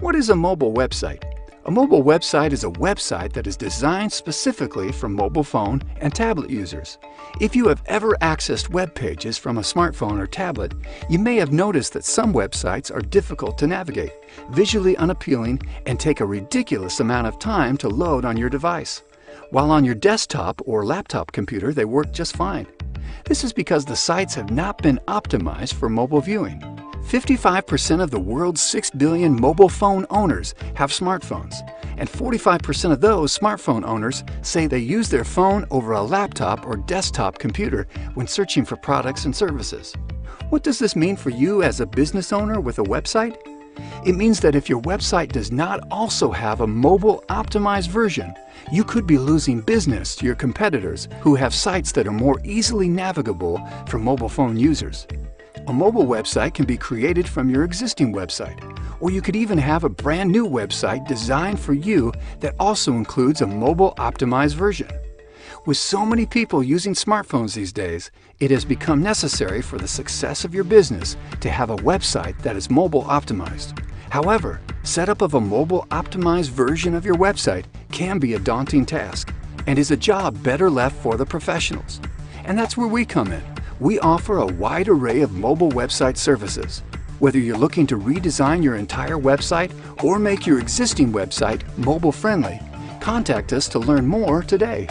What is a mobile website? A mobile website is a website that is designed specifically for mobile phone and tablet users. If you have ever accessed web pages from a smartphone or tablet, you may have noticed that some websites are difficult to navigate, visually unappealing, and take a ridiculous amount of time to load on your device. While on your desktop or laptop computer, they work just fine. This is because the sites have not been optimized for mobile viewing. 55% of the world's 6 billion mobile phone owners have smartphones, and 45% of those smartphone owners say they use their phone over a laptop or desktop computer when searching for products and services. What does this mean for you as a business owner with a website? It means that if your website does not also have a mobile optimized version, you could be losing business to your competitors who have sites that are more easily navigable for mobile phone users. A mobile website can be created from your existing website, or you could even have a brand new website designed for you that also includes a mobile optimized version. With so many people using smartphones these days, it has become necessary for the success of your business to have a website that is mobile optimized. However, setup of a mobile optimized version of your website can be a daunting task and is a job better left for the professionals. And that's where we come in. We offer a wide array of mobile website services. Whether you're looking to redesign your entire website or make your existing website mobile-friendly, contact us to learn more today.